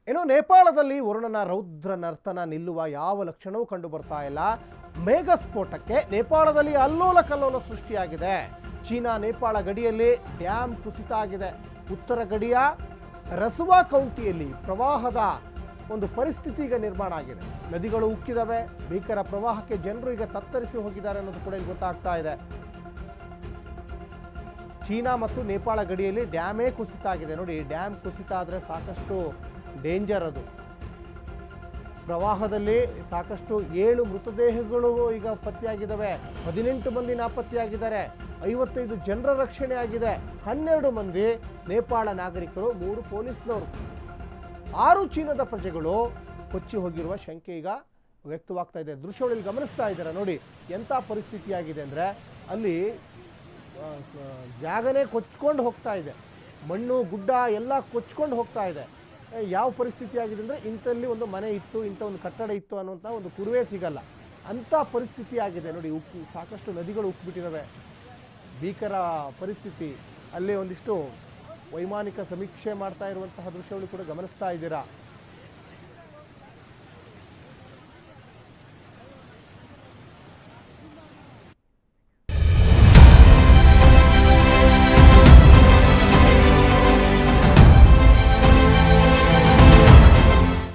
ಇನ್ನು ನೇಪಾಳದಲ್ಲಿ ವರುಣನ ರೌದ್ರ ನರ್ತನ ನಿಲ್ಲುವ ಯಾವ ಲಕ್ಷಣವೂ ಕಂಡು ಬರ್ತಾ ಇಲ್ಲ. ಮೇಘ ಸ್ಫೋಟಕ್ಕೆ ನೇಪಾಳದಲ್ಲಿ ಅಲ್ಲೋಲ ಕಲ್ಲೋಲ ಸೃಷ್ಟಿಯಾಗಿದೆ. ಚೀನಾ ನೇಪಾಳ ಗಡಿಯಲ್ಲಿ ಡ್ಯಾಮ್ ಕುಸಿತ ಆಗಿದೆ. ಉತ್ತರ ಗಡಿಯ ರಸುವಾ ಕೌಂಟಿಯಲ್ಲಿ ಪ್ರವಾಹದ ಒಂದು ಪರಿಸ್ಥಿತಿ ಈಗ ನಿರ್ಮಾಣ ಆಗಿದೆ. ನದಿಗಳು ಉಕ್ಕಿದವೆ. ಭೀಕರ ಪ್ರವಾಹಕ್ಕೆ ಜನರು ಈಗ ತತ್ತರಿಸಿ ಹೋಗಿದ್ದಾರೆ ಅನ್ನೋದು ಕೂಡ ಇಲ್ಲಿ ಗೊತ್ತಾಗ್ತಾ ಇದೆ. ಚೀನಾ ಮತ್ತು ನೇಪಾಳ ಗಡಿಯಲ್ಲಿ ಡ್ಯಾಮೇ ಕುಸಿತ ಆಗಿದೆ. ನೋಡಿ, ಡ್ಯಾಮ್ ಕುಸಿತ ಆದರೆ ಸಾಕಷ್ಟು ಡೇಂಜರ್ ಅದು. ಪ್ರವಾಹದಲ್ಲಿ ಸಾಕಷ್ಟು 7 ಮೃತದೇಹಗಳು ಈಗ ಪತ್ತೆಯಾಗಿದ್ದಾವೆ. 18 ಮಂದಿ ನಾಪತ್ತೆಯಾಗಿದ್ದಾರೆ. 55 ಜನರ ರಕ್ಷಣೆ ಆಗಿದೆ. 12 ಮಂದಿ ನೇಪಾಳ ನಾಗರಿಕರು, 3 ಪೊಲೀಸ್ನವರು, 6 ಚೀನಾದ ಪ್ರಜೆಗಳು ಕೊಚ್ಚಿ ಹೋಗಿರುವ ಶಂಕೆ ಈಗ ವ್ಯಕ್ತವಾಗ್ತಾ ಇದೆ. ದೃಶ್ಯಗಳಲ್ಲಿ ಗಮನಿಸ್ತಾ ಇದ್ದಾರೆ ನೋಡಿ, ಎಂಥ ಪರಿಸ್ಥಿತಿಯಾಗಿದೆ ಅಂದರೆ ಅಲ್ಲಿ ಜಾಗನೇ ಕೊಚ್ಕೊಂಡು ಹೋಗ್ತಾ ಇದೆ. ಮಣ್ಣು ಗುಡ್ಡ ಎಲ್ಲ ಕೊಚ್ಕೊಂಡು ಹೋಗ್ತಾ ಇದೆ. ಯಾವ ಪರಿಸ್ಥಿತಿ ಆಗಿದೆ ಅಂದರೆ ಇಂಥಲ್ಲಿ ಒಂದು ಮನೆ ಇತ್ತು, ಇಂಥ ಒಂದು ಕಟ್ಟಡ ಇತ್ತು ಅನ್ನುವಂಥ ಒಂದು ಕುರುವೇ ಸಿಗಲ್ಲ, ಅಂಥ ಪರಿಸ್ಥಿತಿ ಆಗಿದೆ ನೋಡಿ. ಸಾಕಷ್ಟು ನದಿಗಳು ಉಕ್ಕಿಬಿಟ್ಟಿದ್ದಾವೆ. ಭೀಕರ ಪರಿಸ್ಥಿತಿ. ಅಲ್ಲಿ ಒಂದಿಷ್ಟು ವೈಮಾನಿಕ ಸಮೀಕ್ಷೆ ಮಾಡ್ತಾ ಇರುವಂತಹ ದೃಶ್ಯಗಳು ಕೂಡ ಗಮನಿಸ್ತಾ ಇದ್ದೀರಾ.